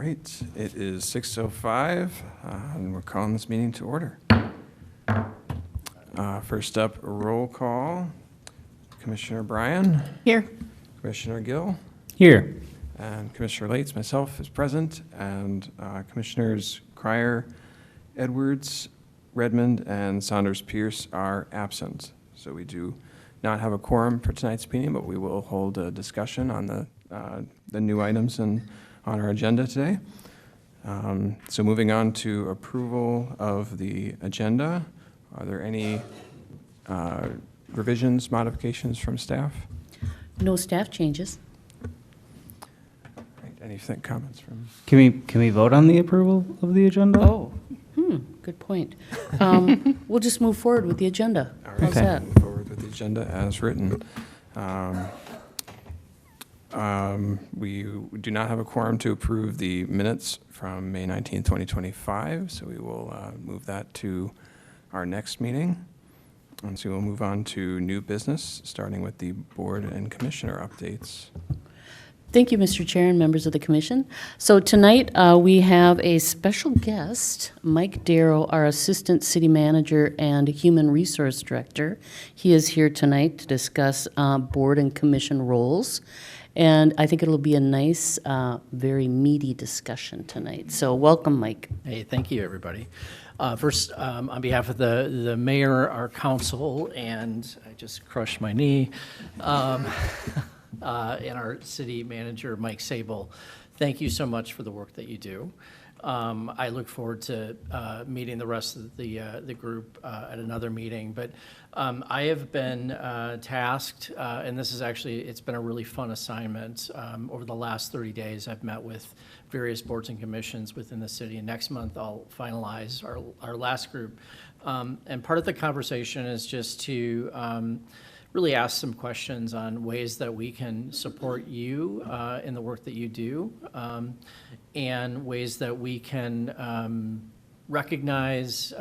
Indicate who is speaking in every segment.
Speaker 1: right, it is 6:05, and we're calling this meeting to order. First up, roll call. Commissioner Bryan.
Speaker 2: Here.
Speaker 1: Commissioner Gill.
Speaker 3: Here.
Speaker 1: And Commissioner Lates, myself, is present, and Commissioners Cryer, Edwards, Redmond, and Saunders-Pierce are absent. So we do not have a quorum for tonight's meeting, but we will hold a discussion on the new items on our agenda today. So moving on to approval of the agenda, are there any revisions, modifications from staff?
Speaker 2: No staff changes.
Speaker 1: Right, any comments from?
Speaker 3: Can we vote on the approval of the agenda?
Speaker 2: Oh, good point. We'll just move forward with the agenda.
Speaker 1: All right,
Speaker 2: How's that?
Speaker 1: move forward with the agenda as written. We do not have a quorum to approve the minutes from May 19th, 2025, so we will move that to our next meeting. And so we'll move on to new business, starting with the board and commissioner updates.
Speaker 2: Thank you, Mr. Chair and members of the commission. So tonight we have a special guest, Mike Darrow, our Assistant City Manager and Human Resource Director. He is here tonight to discuss board and commission roles. And I think it'll be a nice, very meaty discussion tonight. So welcome, Mike.
Speaker 4: Hey, thank you, everybody. First, on behalf of the mayor, our council, and I just crushed my knee, and our city manager, Mike Sable, thank you so much for the work that you do. I look forward to meeting the rest of the group at another meeting. But I have been tasked, and this is actually, it's been a really fun assignment. Over the last 30 days, I've met with various boards and commissions within the city. And next month, I'll finalize our last group. And part of the conversation is just to really ask some questions on ways that we can support you in the work that you do, and ways that we can recognize,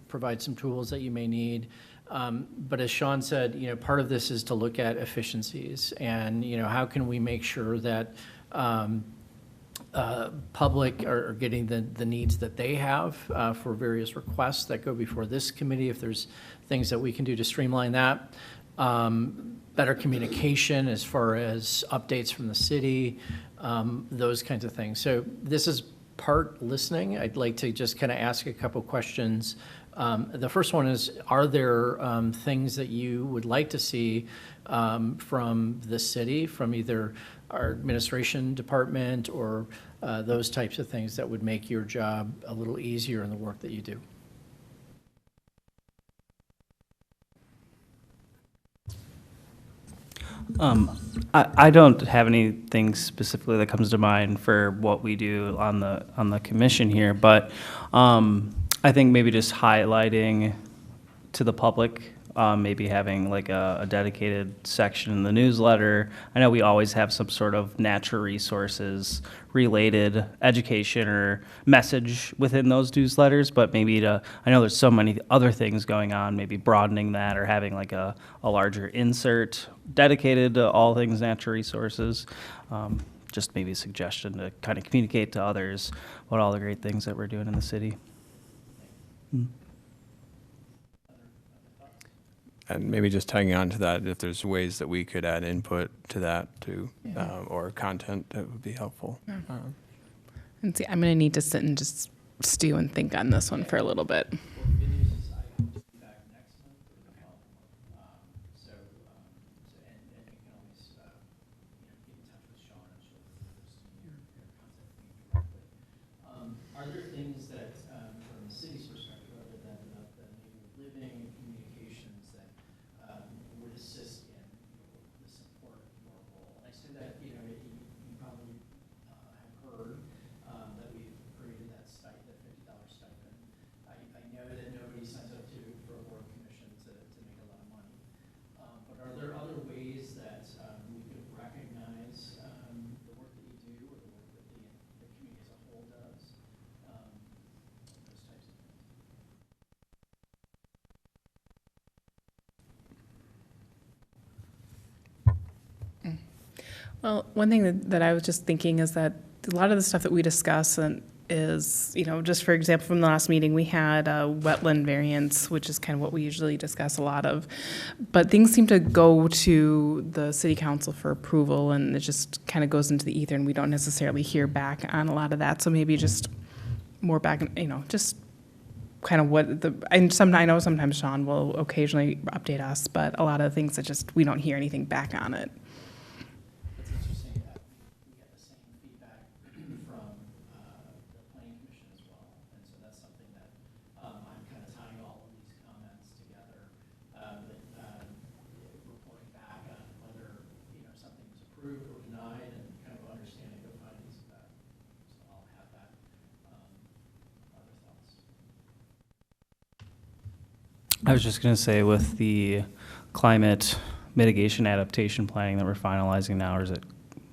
Speaker 4: provide some tools that you may need. But as Sean said, part of this is to look at efficiencies and, how can we make sure that public are getting the needs that they have for various requests that go before this committee, if there's things that we can do to streamline that. Better communication as far as updates from the city, those kinds of things. So this is part listening. I'd like to just kind of ask a couple questions. The first one is, are there things that you would like to see from the city, from either our administration department or those types of things that would make your job a little easier in the work that you do?
Speaker 3: I don't have anything specifically that comes to mind for what we do on the commission here, but I think maybe just highlighting to the public, maybe having like a dedicated section in the newsletter. I know we always have some sort of natural resources related education or message within those newsletters, but maybe I know there's so many other things going on, maybe broadening that or having like a larger insert dedicated to all things natural resources. Just maybe a suggestion to kind of communicate to others what all the great things that we're doing in the city.
Speaker 1: And maybe just tagging on to that, if there's ways that we could add input to that too, or content that would be helpful.
Speaker 5: And see, I'm going to need to sit and just stew and think on this one for a little bit.
Speaker 4: Are there things that, from the city's perspective, other than the neighborhood living and communications, that would assist in the support of your role? And I say that, you probably have heard that we've created that stipend, that $50 stipend. I know that nobody signs up for a board commission to make a lot of money. But are there other ways that we could recognize the work that you do or the work that the community as a whole does? Those types of things.
Speaker 5: Well, one thing that I was just thinking is that a lot of the stuff that we discuss and is, just for example, from the last meeting, we had a wetland variance, which is kind of what we usually discuss a lot of. But things seem to go to the city council for approval, and it just kind of goes into the ether, and we don't necessarily hear back on a lot of that. So maybe just more back, just kind of what I know sometimes Sean will occasionally update us, but a lot of things that just, we don't hear anything back on it.
Speaker 4: It's interesting that we get the same feedback from the planning commission as well. And so that's something that I'm kind of tying all of these comments together, reporting back on whether, something was approved or denied and kind of understanding the findings of that. So I'll have that, other thoughts.
Speaker 3: I was just going to say with the climate mitigation adaptation planning that we're finalizing now, or is it,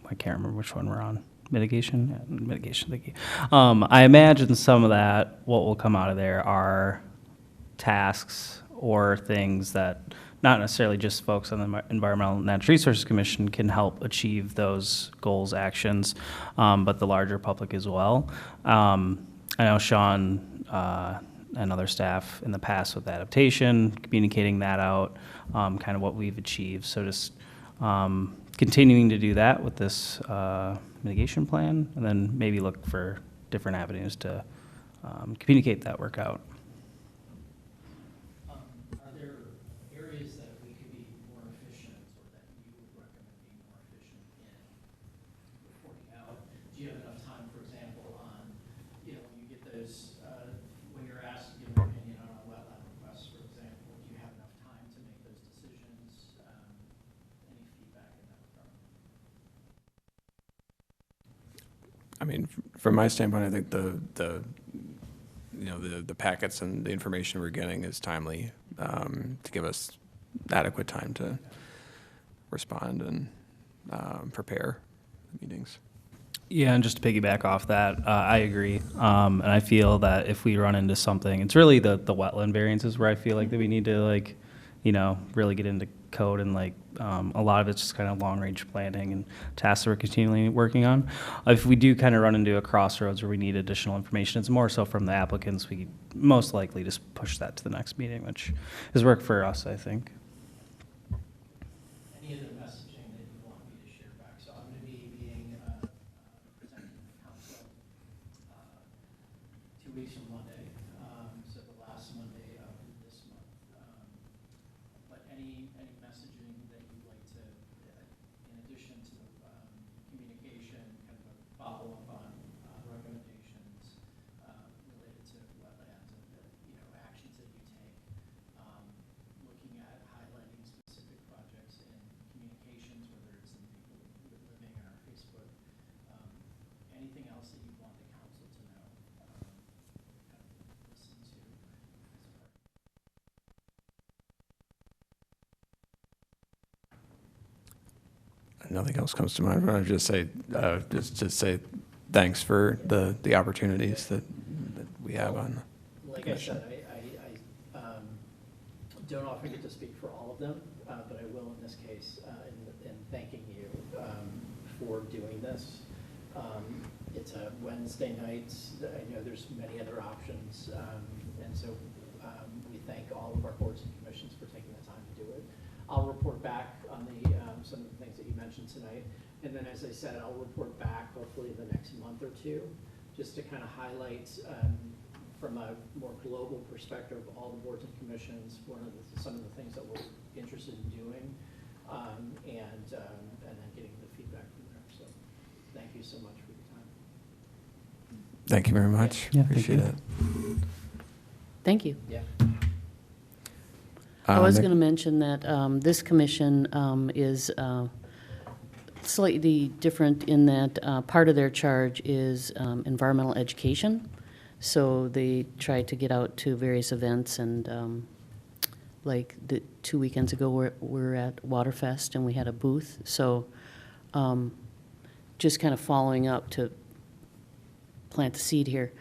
Speaker 3: I can't remember which one we're on. Mitigation? Yeah, mitigation, thank you. I imagine some of that, what will come out of there are tasks or things that not necessarily just folks on the Environmental and Natural Resources Commission can help achieve those goals, actions, but the larger public as well. I know Sean and other staff in the past with adaptation, communicating that out, kind of what we've achieved. So just continuing to do that with this mitigation plan, and then maybe look for different avenues to communicate that work out.
Speaker 4: Are there areas that we could be more efficient or that you would recommend being more efficient in reporting out? Do you have enough time, for example, on, when you get those, when you're asked to give an opinion on a wetland request, for example, do you have enough time to make those decisions? Any feedback in that regard?
Speaker 1: I mean, from my standpoint, I think the packets and the information we're getting is timely to give us adequate time to respond and prepare the meetings.
Speaker 3: Yeah, and just to piggyback off that, I agree. And I feel that if we run into something, it's really the wetland variances where I feel like that we need to really get into code, and a lot of it's just kind of long-range planning and tasks that we're continually working on. If we do kind of run into a crossroads where we need additional information, it's more so from the applicants. We most likely just push that to the next meeting, which has worked for us, I think.
Speaker 4: Any other messaging that you want me to share back? So I'm going to be presenting to the council 2 weeks from Monday, so the last Monday of this month. But any messaging that you'd like to, in addition to communication, kind of a follow-up on recommendations related to wetlands and actions that you take, looking at highlighting specific projects in communications, whether it's in people living in our Facebook, anything else that you want the council to know, kind of listen to as part.
Speaker 1: Nothing else comes to mind. I would just say, thanks for the opportunities that we have on.
Speaker 4: Like I said, I don't often get to speak for all of them, but I will in this case, in thanking you for doing this. It's a Wednesday night. I know there's many other options, and so we thank all of our boards and commissions for taking the time to do it. I'll report back on some of the things that you mentioned tonight, and then, as I said, I'll report back hopefully in the next month or two, just to kind of highlight from a more global perspective all the boards and commissions, some of the things that we're interested in doing, and then getting the feedback from there. So thank you so much for your time.
Speaker 1: Thank you very much.
Speaker 3: Yeah, thank
Speaker 1: Appreciate
Speaker 3: you.
Speaker 1: it.
Speaker 2: Thank you.
Speaker 4: Yeah.
Speaker 2: I was going to mention that this commission is slightly different in that part of their charge is environmental education. So they try to get out to various events, and like the 2 weekends ago, we're at Waterfest and we had a booth. So just kind of following up to plant the seed here.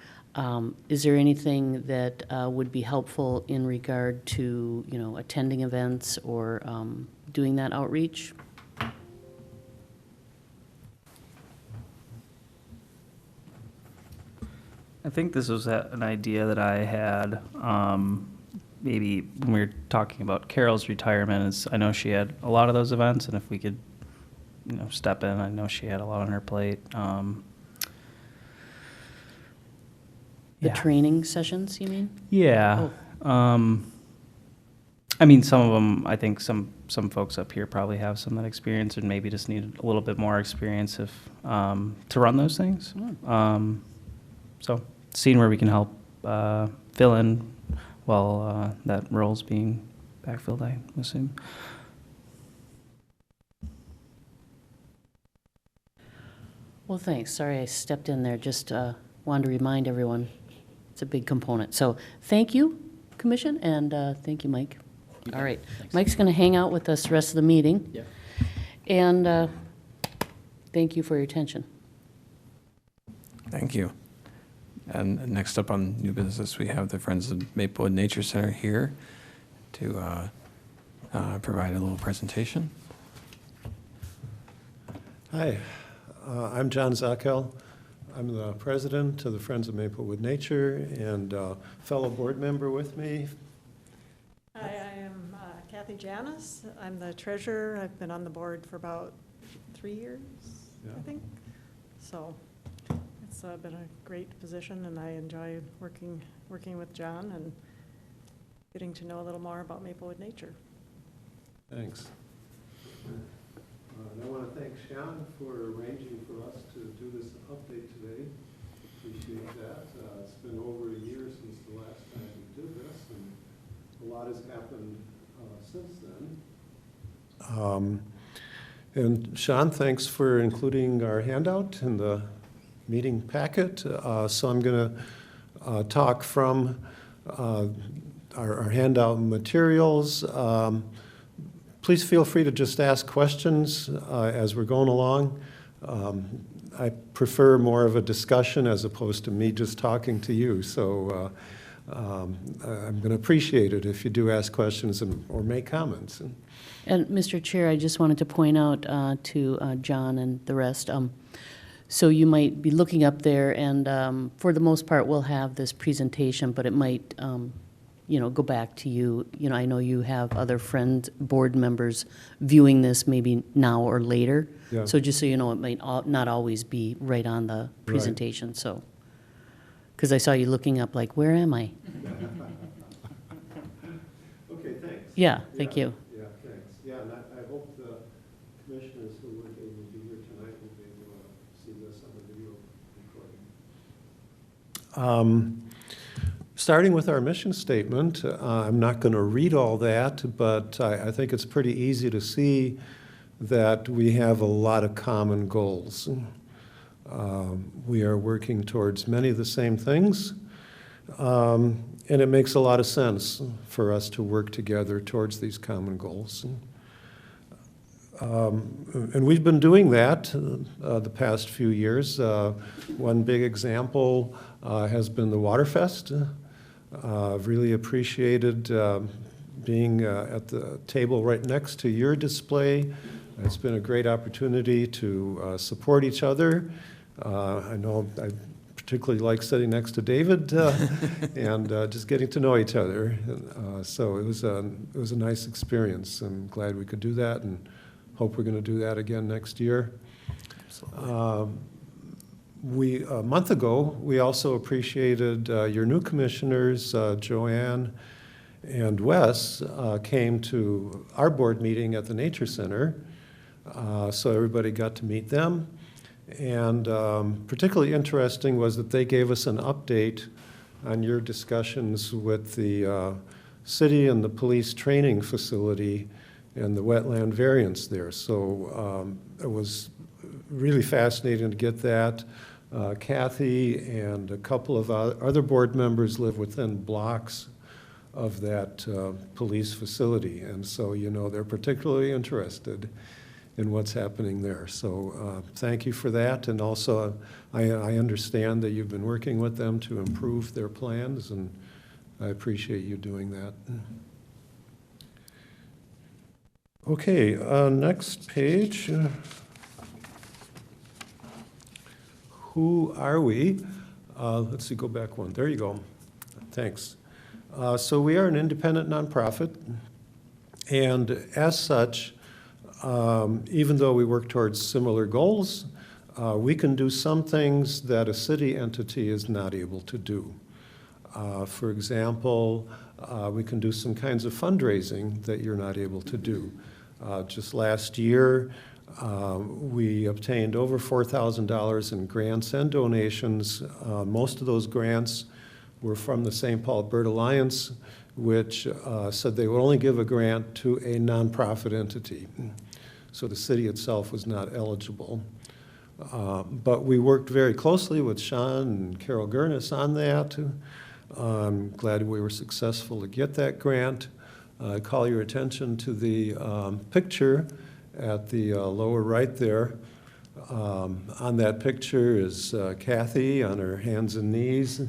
Speaker 2: Is there anything that would be helpful in regard to, attending events or doing that outreach?
Speaker 3: I think this was an idea that I had, maybe when we were talking about Carol's retirement, is I know she had a lot of those events, and if we could, step in, I know she had a lot on her plate.
Speaker 2: The
Speaker 3: Yeah.
Speaker 2: training sessions, you mean?
Speaker 3: Yeah. I mean, some of them, I think some folks up here probably have some of that experience and maybe just need a little bit more experience if, to run those things. So seeing where we can help fill in while that role's being backfilled, I assume.
Speaker 2: Well, thanks. Sorry I stepped in there. Just wanted to remind everyone, it's a big component. So thank you, Commission, and thank you, Mike. All right.
Speaker 4: Thanks.
Speaker 2: Mike's going to hang out with us the rest of the meeting.
Speaker 4: Yeah.
Speaker 2: And thank you for your attention.
Speaker 1: Thank you. And next up on new business, we have the Friends of Maplewood Nature Center here to provide a little presentation.
Speaker 6: Hi, I'm John Zackel. I'm the president of the Friends of Maplewood Nature and fellow board member with me.
Speaker 7: Hi, I am Kathy Janis. I'm the treasurer. I've been on the board for about 3 years,
Speaker 6: Yeah.
Speaker 7: I think. So it's been a great position, and I enjoy working with John and getting to know a little more about Maplewood nature.
Speaker 6: Thanks. And I want to thank Sean for arranging for us to do this update today. Appreciate that. It's been over a year since the last time we did this, and a lot has happened since then. And Sean, thanks for including our handout in the meeting packet. So I'm going to talk from our handout materials. Please feel free to just ask questions as we're going along. I prefer more of a discussion as opposed to me just talking to you. So I'm going to appreciate it if you do ask questions or make comments.
Speaker 2: And Mr. Chair, I just wanted to point out to John and the rest, so you might be looking up there, and for the most part, we'll have this presentation, but it might, go back to you. I know you have other board members viewing this maybe now or later.
Speaker 6: Yeah.
Speaker 2: So just so you know, it might not always be right on the presentation, so. Because I saw you looking up like, where am I?
Speaker 6: Okay, thanks.
Speaker 2: Yeah, thank you.
Speaker 6: Yeah, thanks. Yeah, and I hope the commissioners who weren't able to be here tonight will be able to see this on the video recording. Starting with our mission statement, I'm not going to read all that, but I think it's pretty easy to see that we have a lot of common goals. We are working towards many of the same things, and it makes a lot of sense for us to work together towards these common goals. And we've been doing that the past few years. One big example has been the Waterfest. I've really appreciated being at the table right next to your display. It's been a great opportunity to support each other. I know I particularly like sitting next to David and just getting to know each other. So it was a nice experience. I'm glad we could do that and hope we're going to do that again next year. A month ago, we also appreciated your new commissioners, Joanne and Wes, came to our board meeting at the Nature Center. So everybody got to meet them. And particularly interesting was that they gave us an update on your discussions with the city and the police training facility and the wetland variance there. So it was really fascinating to get that. Kathy and a couple of other board members live within blocks of that police facility. And so, they're particularly interested in what's happening there. So thank you for that. And also, I understand that you've been working with them to improve their plans, and I appreciate you doing that. Okay, next page. Who are we? Let's see, go back one. There you go. Thanks. So we are an independent nonprofit, and as such, even though we work towards similar goals, we can do some things that a city entity is not able to do. For example, we can do some kinds of fundraising that you're not able to do. Just last year, we obtained over $4,000 in grants and donations. Most of those grants were from the St. Paul Bird Alliance, which said they would only give a grant to a nonprofit entity. So the city itself was not eligible. But we worked very closely with Sean and Carol Gurnis on that. I'm glad we were successful to get that grant. I call your attention to the picture at the lower right there. On that picture is Kathy on her hands and knees,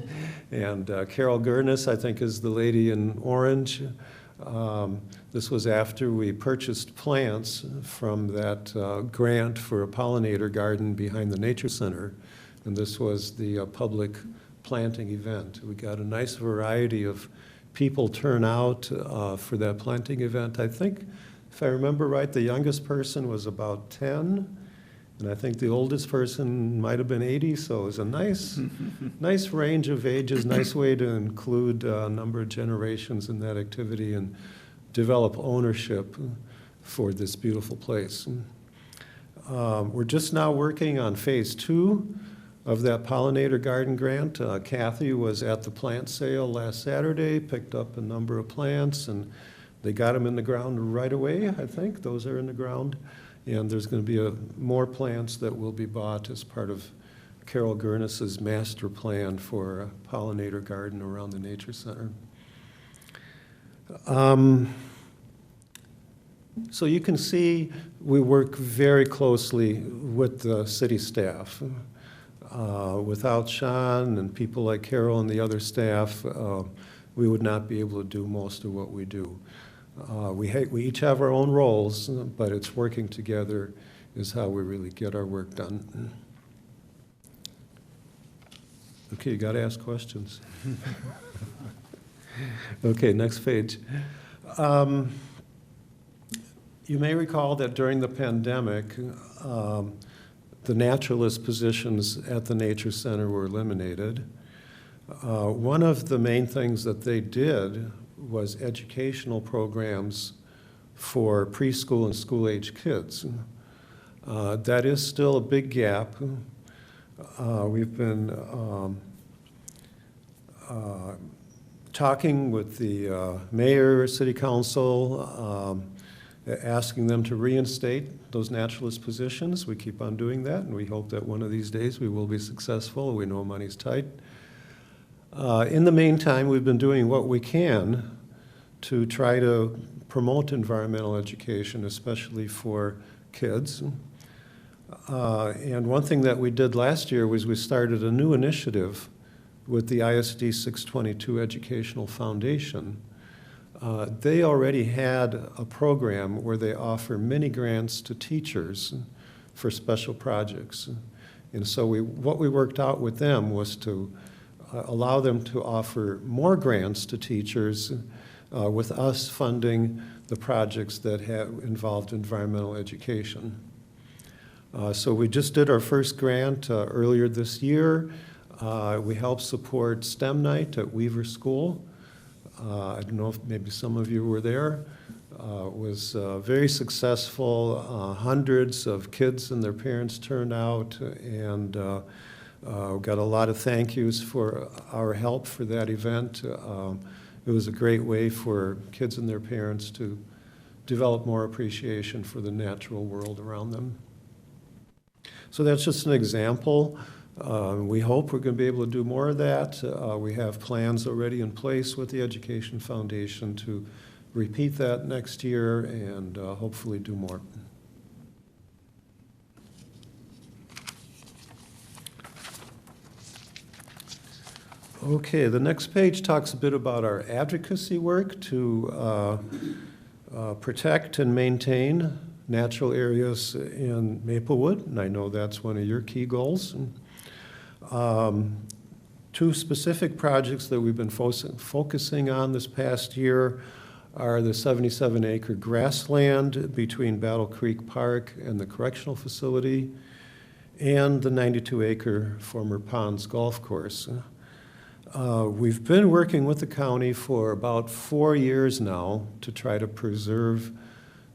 Speaker 6: and Carol Gurnis, I think, is the lady in orange. This was after we purchased plants from that grant for a pollinator garden behind the Nature Center, and this was the public planting event. We got a nice variety of people turn out for that planting event. I think, if I remember right, the youngest person was about 10, and I think the oldest person might have been 80, so it was a nice, nice range of ages, nice way to include a number of generations in that activity and develop ownership for this beautiful place. We're just now working on phase 2 of that pollinator garden grant. Kathy was at the plant sale last Saturday, picked up a number of plants, and they got them in the ground right away, I think. Those are in the ground. And there's going to be more plants that will be bought as part of Carol Gurnis's master plan for a pollinator garden around the Nature Center. So you can see we work very closely with the city staff. Without Sean and people like Carol and the other staff, we would not be able to do most of what we do. We each have our own roles, but it's working together is how we really get our work done. Okay, you got to ask questions. Okay, next page. You may recall that during the pandemic, the naturalist positions at the Nature Center were eliminated. One of the main things that they did was educational programs for preschool and school-age kids. That is still a big gap. We've been talking with the mayor, city council, asking them to reinstate those naturalist positions. We keep on doing that, and we hope that one of these days we will be successful. We know money's tight. In the meantime, we've been doing what we can to try to promote environmental education, especially for kids. And one thing that we did last year was we started a new initiative with the ISD 622 Educational Foundation. They already had a program where they offer mini grants to teachers for special projects. And so what we worked out with them was to allow them to offer more grants to teachers with us funding the projects that have involved environmental education. So we just did our first grant earlier this year. We helped support STEM Night at Weaver School. I don't know if maybe some of you were there. It was very successful. Hundreds of kids and their parents turned out, and got a lot of thank yous for our help for that event. It was a great way for kids and their parents to develop more appreciation for the natural world around them. So that's just an example. We hope we're going to be able to do more of that. We have plans already in place with the Education Foundation to repeat that next year and hopefully do more. Okay, the next page talks a bit about our advocacy work to protect and maintain natural areas in Maplewood, and I know that's one of your key goals. Two specific projects that we've been focusing on this past year are the 77-acre grassland between Battle Creek Park and the correctional facility, and the 92-acre former Ponds Golf Course. We've been working with the county for about 4 years now to try to preserve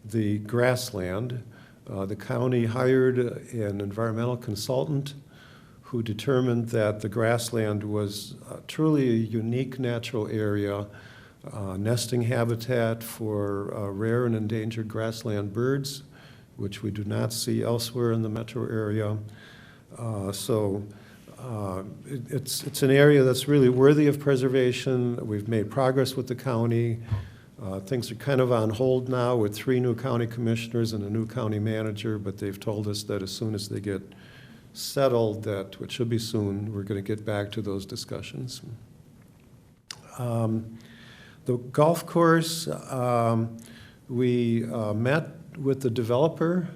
Speaker 6: the grassland. The county hired an environmental consultant who determined that the grassland was truly a unique natural area, nesting habitat for rare and endangered grassland birds, which we do not see elsewhere in the metro area. It's an area that's really worthy of preservation. We've made progress with the county. Things are kind of on hold now with 3 new county commissioners and a new county manager, but they've told us that as soon as they get settled, that, which should be soon, we're going to get back to those discussions. The golf course, we met with the developer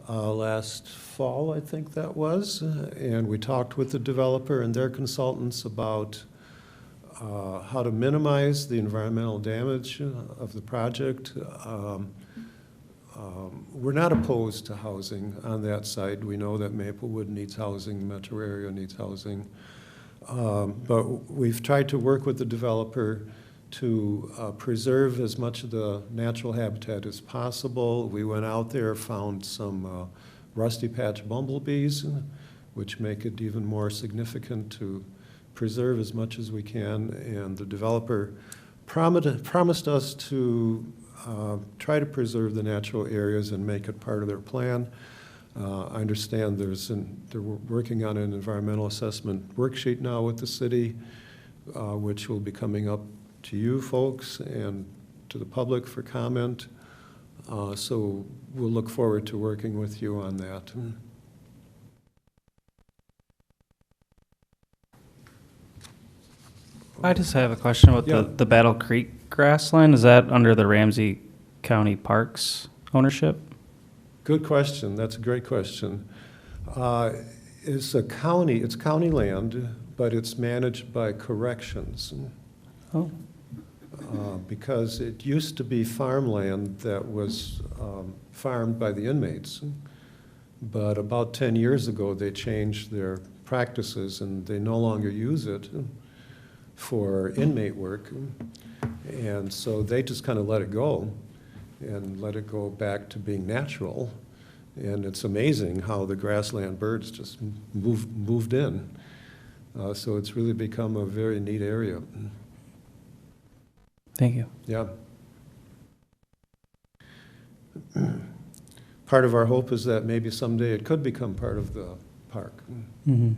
Speaker 6: last fall, I think that was, and we talked with the developer and their consultants about how to minimize the environmental damage of the project. We're not opposed to housing on that site. We know that Maplewood needs housing, the metro area needs housing. But we've tried to work with the developer to preserve as much of the natural habitat as possible. We went out there, found some rusty patch bumblebees, which make it even more significant to preserve as much as we can. And the developer promised us to try to preserve the natural areas and make it part of their plan. I understand they're working on an environmental assessment worksheet now with the city, which will be coming up to you folks and to the public for comment. So we'll look forward to working with you on that.
Speaker 3: I just have a question about
Speaker 6: Yeah.
Speaker 3: the Battle Creek grassland. Is that under the Ramsey County Parks ownership?
Speaker 6: Good question. That's a great question. It's county land, but it's managed by corrections.
Speaker 3: Oh.
Speaker 6: Because it used to be farmland that was farmed by the inmates. But about 10 years ago, they changed their practices and they no longer use it for inmate work. And so they just kind of let it go and let it go back to being natural. And it's amazing how the grassland birds just moved in. So it's really become a very neat area.
Speaker 3: Thank you.
Speaker 6: Yeah. Part of our hope is that maybe someday it could become part of the park.
Speaker 3: Mm-hmm.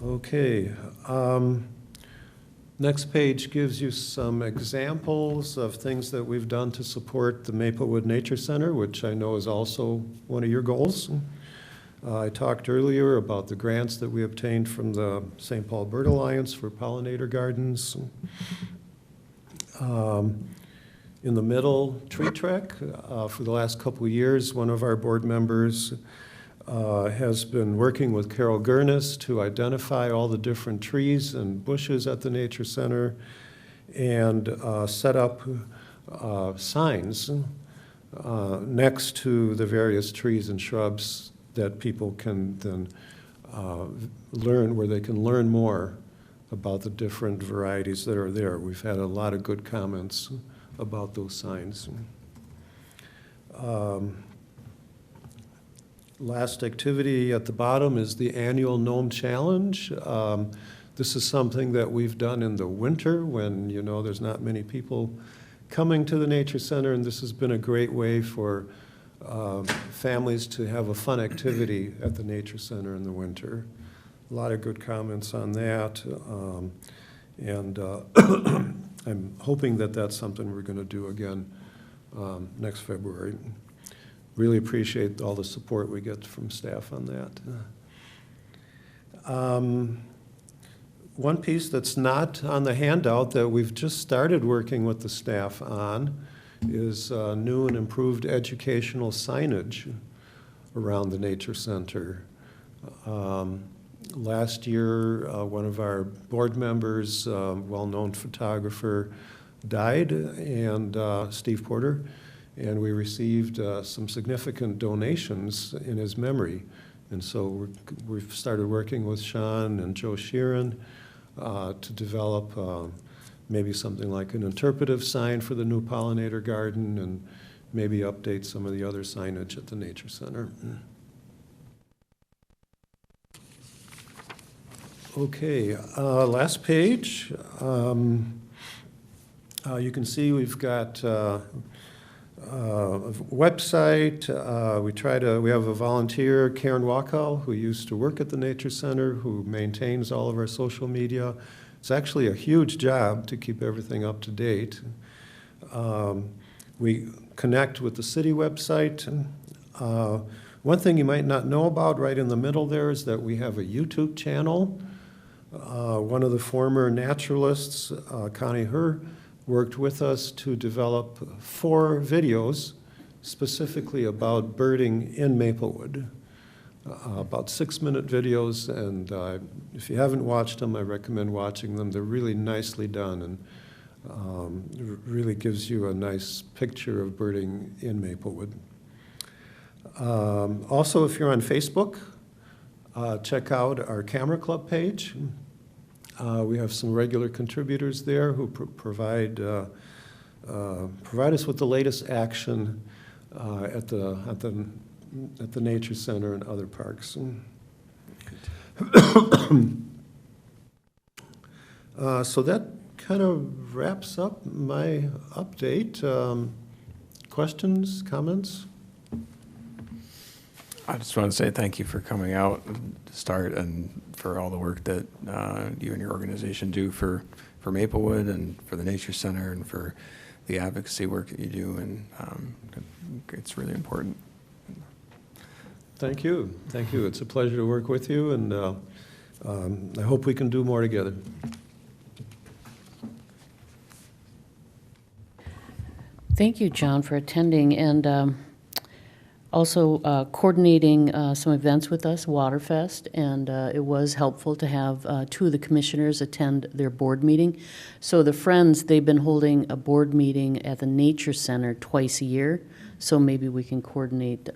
Speaker 6: Okay. Next page gives you some examples of things that we've done to support the Maplewood Nature Center, which I know is also one of your goals. I talked earlier about the grants that we obtained from the St. Paul Bird Alliance for pollinator gardens. In the middle, tree trek. For the last couple of years, one of our board members has been working with Carol Gurnis to identify all the different trees and bushes at the Nature Center and set up signs next to the various trees and shrubs that people can then learn, where they can learn more about the different varieties that are there. We've had a lot of good comments about those signs. Last activity at the bottom is the annual Gnome Challenge. This is something that we've done in the winter when, you know, there's not many people coming to the Nature Center, and this has been a great way for families to have a fun activity at the Nature Center in the winter. A lot of good comments on that. I'm hoping that that's something we're going to do again next February. Really appreciate all the support we get from staff on that. One piece that's not on the handout that we've just started working with the staff on is new and improved educational signage. around the Nature Center. Last year, one of our board members, well-known photographer, died, and Steve Porter, and we received some significant donations in his memory. And so we've started working with Sean and Joe Sheeran to develop maybe something like an interpretive sign for the new pollinator garden, and maybe update some of the other signage at the Nature Center. Okay, last page. You can see we've got a website. We have a volunteer, Karen Wachau, who used to work at the Nature Center, who maintains all of our social media. It's actually a huge job to keep everything up to date. We connect with the city website. One thing you might not know about right in the middle there is that we have a YouTube channel. One of the former naturalists, Connie Herr, worked with us to develop 4 videos specifically about birding in Maplewood. About 6-minute videos, and if you haven't watched them, I recommend watching them. They're really nicely done, and really gives you a nice picture of birding in Maplewood. Also, if you're on Facebook, check out our Camera Club page. We have some regular contributors there who provide us with the latest action at the Nature Center and other parks. So that kind of wraps up my update. Questions, comments?
Speaker 1: I just want to say thank you for coming out to start, and for all the work that you and your organization do for Maplewood and for the Nature Center and for the advocacy work that you do, and it's really important.
Speaker 6: Thank you. Thank you. It's a pleasure to work with you, and I hope we can do more together.
Speaker 2: Thank you, John, for attending, and also coordinating some events with us, Waterfest, and it was helpful to have 2 of the commissioners attend their board meeting. So the Friends, they've been holding a board meeting at the Nature Center twice a year, so maybe we can coordinate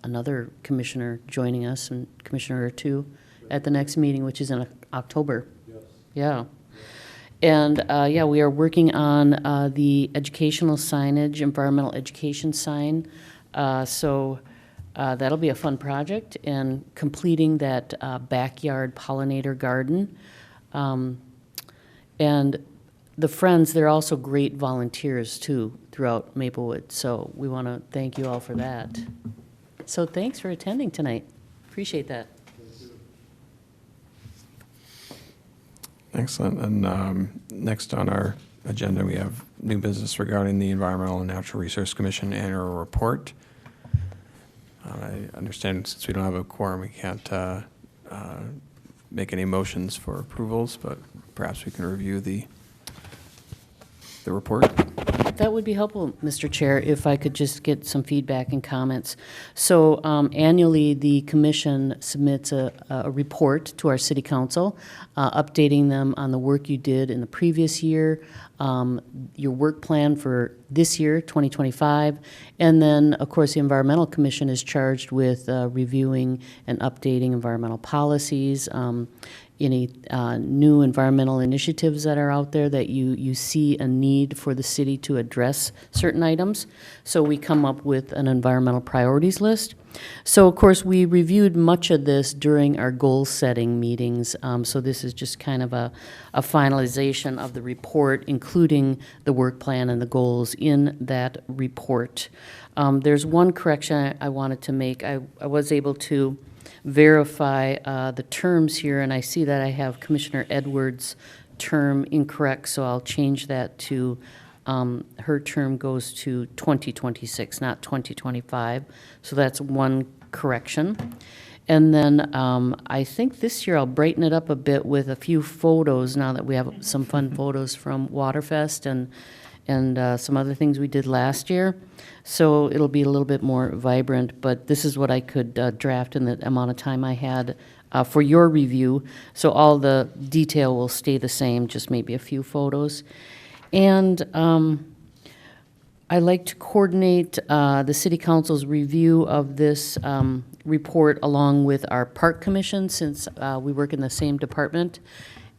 Speaker 2: another commissioner joining us, and commissioner or 2, at the next meeting, which is in October.
Speaker 6: Yes.
Speaker 2: Yeah. And yeah, we are working on the educational signage, environmental education sign. So that'll be a fun project, and completing that backyard pollinator garden. And the Friends, they're also great volunteers too throughout Maplewood. So we want to thank you all for that. So thanks for attending tonight. Appreciate that.
Speaker 1: Excellent. And next on our agenda, we have new business regarding the Environmental and Natural Resource Commission annual report. I understand since we don't have a quorum, we can't make any motions for approvals, but perhaps we can review the report.
Speaker 2: That would be helpful, Mr. Chair, if I could just get some feedback and comments. So annually, the commission submits a report to our city council, updating them on the work you did in the previous year, your work plan for this year, 2025, and then, of course, the Environmental Commission is charged with reviewing and updating environmental policies, any new environmental initiatives that are out there that you see a need for the city to address certain items. So we come up with an environmental priorities list. So, of course, we reviewed much of this during our goal-setting meetings. So this is just kind of a finalization of the report, including the work plan and the goals in that report. There's one correction I wanted to make. I was able to verify the terms here, and I see that I have Commissioner Edwards' term incorrect, so I'll change that to her term goes to 2026, not 2025. So that's one correction. And then I think this year I'll brighten it up a bit with a few photos now that we have some fun photos from Waterfest and some other things we did last year. So it'll be a little bit more vibrant, but this is what I could draft in the amount of time I had for your review. So all the detail will stay the same, just maybe a few photos. And I like to coordinate the City Council's review of this report along with our Park Commission, since we work in the same department.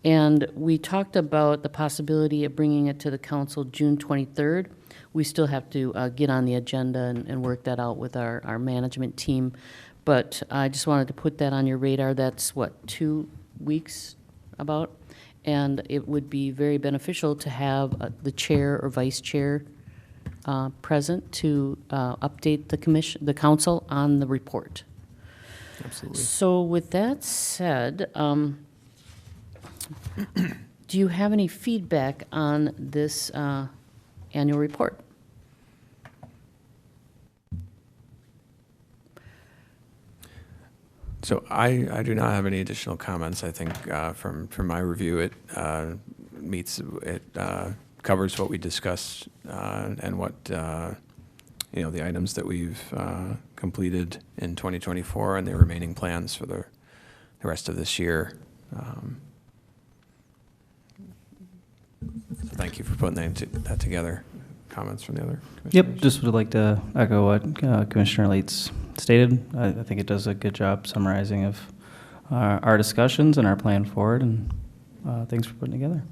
Speaker 2: And we talked about the possibility of bringing it to the council June 23rd. We still have to get on the agenda and work that out with our management team. But I just wanted to put that on your radar. That's, what, 2 weeks about? And it would be very beneficial to have the chair or vice chair present to update the council on the report.
Speaker 1: Absolutely.
Speaker 2: So with that said, do you have any feedback on this annual report?
Speaker 1: So I do not have any additional comments. I think from my review, it covers what we discussed and what the items that we've completed in 2024 and the remaining plans for the rest of this year. So thank you for putting that together. Comments from the other commissioners?
Speaker 3: Yep, just would like to echo what Commissioner Lates stated. I think it does a good job summarizing of our discussions and our plan forward, and thanks for putting it together.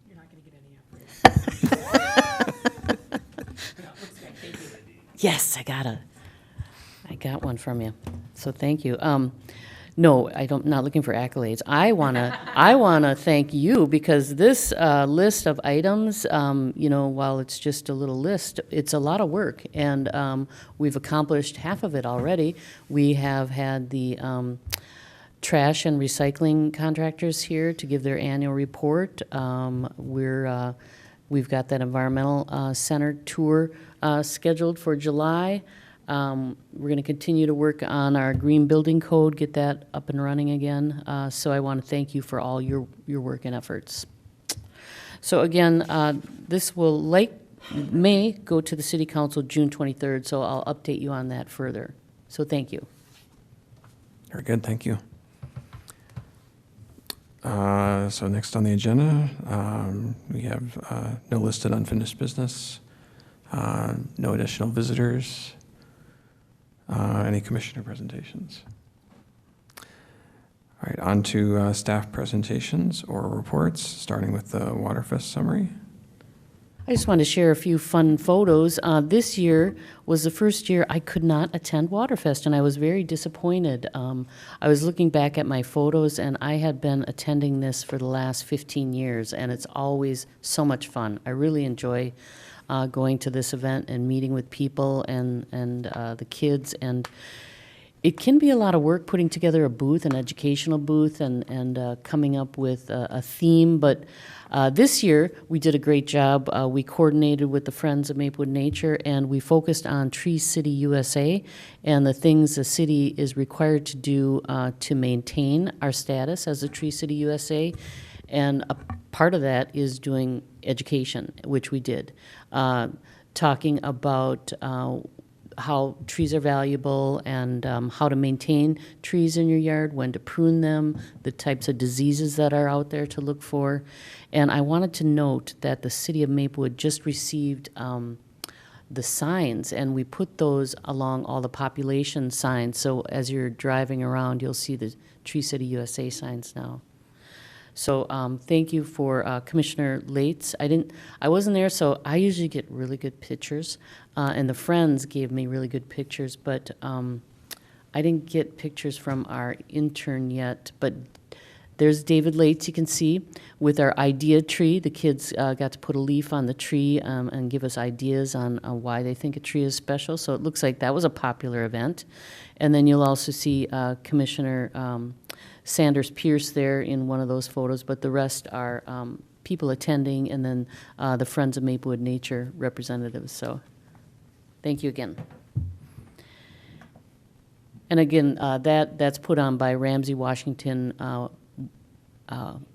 Speaker 7: You're not going to get any effort.
Speaker 2: Yes, I got one from you. So thank you. No, not looking for accolades. I wanna thank you, because this list of items, while it's just a little list, it's a lot of work, and we've accomplished half of it already. We have had the trash and recycling contractors here to give their annual report. We've got that environmental center tour scheduled for July. We're going to continue to work on our green building code, get that up and running again. So I want to thank you for all your work and efforts. So again, this may go to the City Council June 23rd, so I'll update you on that further. So thank you.
Speaker 1: Very good, thank you. So next on the agenda, we have no listed unfinished business, no additional visitors. Any commissioner presentations? All right, on to staff presentations or reports, starting with the Waterfest summary.
Speaker 2: I just wanted to share a few fun photos. This year was the first year I could not attend Waterfest, and I was very disappointed. I was looking back at my photos, and I had been attending this for the last 15 years, and it's always so much fun. I really enjoy going to this event and meeting with people and the kids, and it can be a lot of work putting together a booth, an educational booth, and coming up with a theme, but this year we did a great job. We coordinated with the Friends of Maplewood Nature, and we focused on Tree City USA and the things the city is required to do to maintain our status as a Tree City USA. And a part of that is doing education, which we did, talking about how trees are valuable and how to maintain trees in your yard, when to prune them, the types of diseases that are out there to look for. And I wanted to note that the city of Maplewood just received the signs, and we put those along all the population signs. So as you're driving around, you'll see the Tree City USA signs now. So thank you for Commissioner Lates. I wasn't there, so I usually get really good pictures, and the Friends gave me really good pictures, but I didn't get pictures from our intern yet. But there's David Lates, you can see, with our idea tree. The kids got to put a leaf on the tree and give us ideas on why they think a tree is special. So it looks like that was a popular event. And then you'll also see Commissioner Sanders Pierce there in one of those photos, but the rest are people attending, and then the Friends of Maplewood Nature representatives. So thank you again. And again, that's put on by Ramsey Washington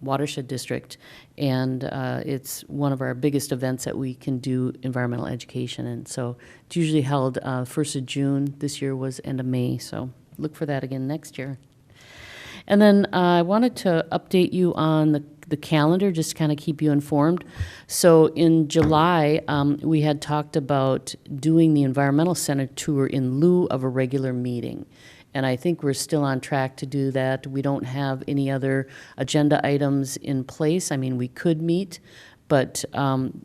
Speaker 2: watershed district, and it's one of our biggest events that we can do environmental education. And so it's usually held 1st of June. This year was end of May, so look for that again next year. And then I wanted to update you on the calendar, just to kind of keep you informed. So in July, we had talked about doing the Environmental Center tour in lieu of a regular meeting. And I think we're still on track to do that. We don't have any other agenda items in place. I mean, we could meet, but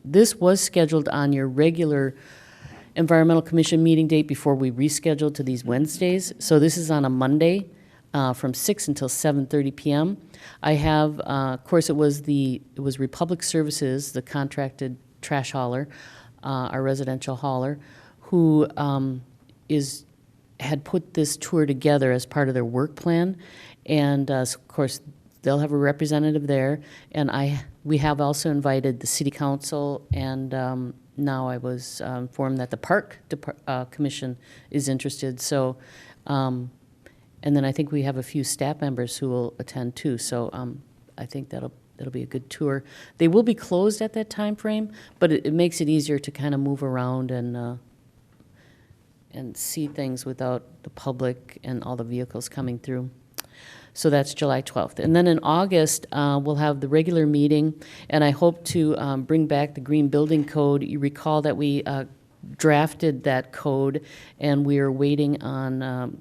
Speaker 2: this was scheduled on your regular Environmental Commission meeting date before we rescheduled to these Wednesdays. So this is on a Monday from 6 until 7:30 p.m. I have, of course, it was Republic Services, the contracted trash hauler, our residential hauler, who had put this tour together as part of their work plan, and of course they'll have a representative there. And we have also invited the City Council, and now I was informed that the Park Commission is interested. So. And then I think we have a few staff members who will attend too. So I think it'll be a good tour. They will be closed at that time frame, but it makes it easier to kind of move around and see things without the public and all the vehicles coming through. So that's July 12th. And then in August, we'll have the regular meeting, and I hope to bring back the Green Building Code. You recall that we drafted that code, and we are waiting on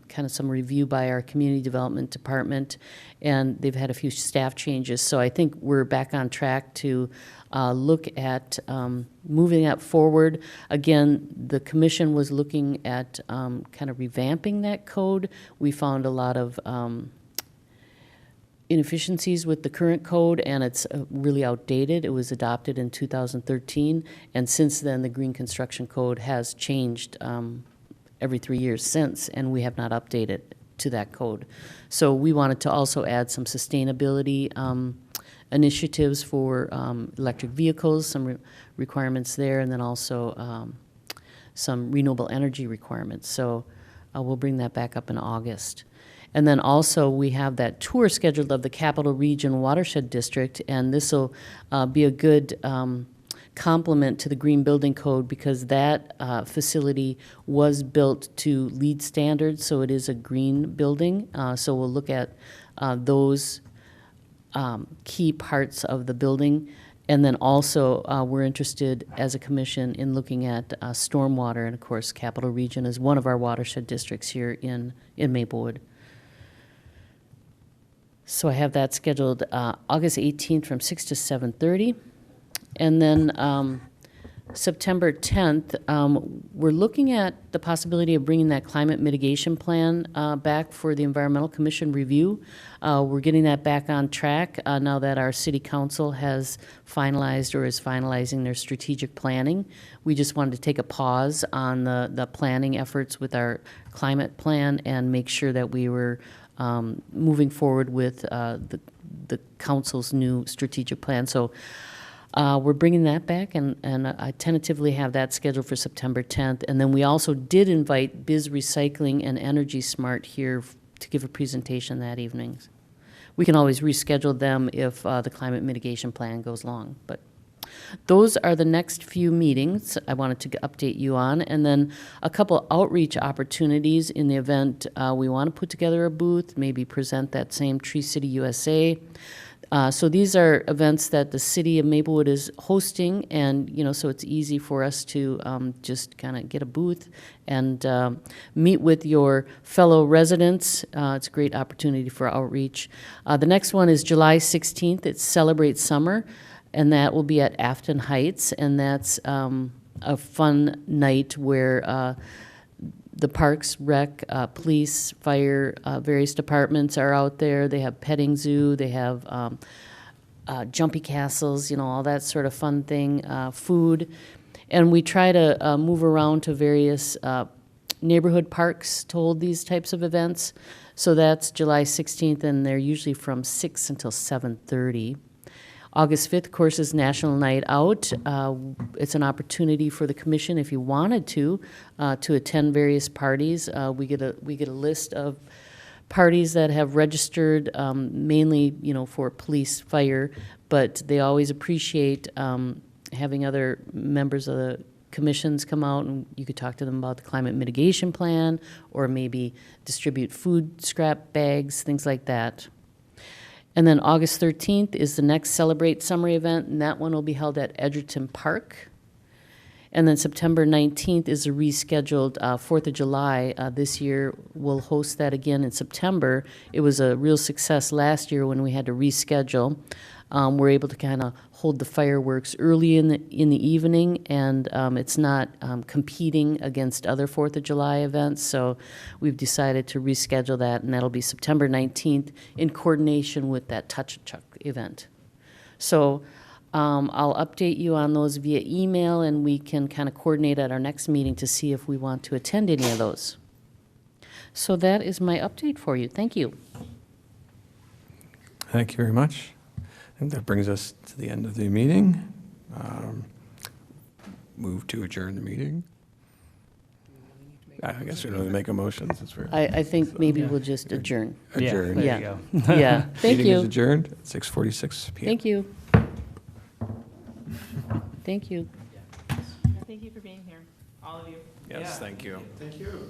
Speaker 2: kind of some review by our Community Development Department, and they've had a few staff changes. So I think we're back on track to look at moving that forward. Again, the commission was looking at kind of revamping that code. We found a lot of inefficiencies with the current code, and it's really outdated. It was adopted in 2013, and since then the Green Construction Code has changed every 3 years since, and we have not updated to that code. So we wanted to also add some sustainability initiatives for electric vehicles, some requirements there, and then also some renewable energy requirements. So we'll bring that back up in August. And then also we have that tour scheduled of the Capital Region Watershed District, and this will be a good complement to the Green Building Code, because that facility was built to LEED standards, so it is a green building. So we'll look at those key parts of the building. And then also, we're interested as a commission in looking at stormwater, and of course, Capital Region is one of our watershed districts here in Maplewood. So I have that scheduled August 18th from 6 to 7:30. And then September 10th, we're looking at the possibility of bringing that climate mitigation plan back for the Environmental Commission review. We're getting that back on track now that our City Council has finalized or is finalizing their strategic planning. We just wanted to take a pause on the planning efforts with our climate plan and make sure that we were moving forward with the council's new strategic plan. So we're bringing that back, and I tentatively have that scheduled for September 10th. And then we also did invite Biz Recycling and Energy Smart here to give a presentation that evening. We can always reschedule them if the climate mitigation plan goes long. But those are the next few meetings I wanted to update you on. And then a couple outreach opportunities in the event we want to put together a booth, maybe present that same Tree City USA. So these are events that the city of Maplewood is hosting, and so it's easy for us to just kind of get a booth and meet with your fellow residents. It's a great opportunity for outreach. The next one is July 16th. It's Celebrate Summer, and that will be at Afton Heights, and that's a fun night where the Parks, Rec, Police, Fire, various departments are out there. They have petting zoo, they have jumpy castles, all that sort of fun thing, food. And we try to move around to various neighborhood parks to hold these types of events. So that's July 16th, and they're usually from 6 until 7:30. August 5th, of course, is National Night Out. It's an opportunity for the commission, if you wanted to attend various parties. We get a list of parties that have registered, mainly, for police, fire, but they always appreciate having other members of the commissions come out, and you could talk to them about the climate mitigation plan, or maybe distribute food scrap bags, things like that. And then August 13th is the next Celebrate Summer event, and that one will be held at Edgerton Park. And then September 19th is a rescheduled 4th of July. This year, we'll host that again in September. It was a real success last year when we had to reschedule. We're able to kind of hold the fireworks early in the evening, and it's not competing against other 4th of July events. So we've decided to reschedule that, and that'll be September 19th in coordination with that Touch a Chuck event. So I'll update you on those via email, and we can kind of coordinate at our next meeting to see if we want to attend any of those. So that is my update for you. Thank you.
Speaker 1: Thank you very much. I think that brings us to the end of the meeting. Move to adjourn the meeting. I guess we don't need to make a motion since we're
Speaker 2: I think maybe we'll just adjourn.
Speaker 1: adjourned.
Speaker 3: Yeah,
Speaker 2: Yeah.
Speaker 3: there you go.
Speaker 2: Yeah, thank
Speaker 1: Meeting is
Speaker 2: you.
Speaker 1: adjourned at 6:46 PM.
Speaker 2: Thank you. Thank you.
Speaker 5: Thank you for being here, all of you.
Speaker 1: Yes, thank you.
Speaker 6: Thank you.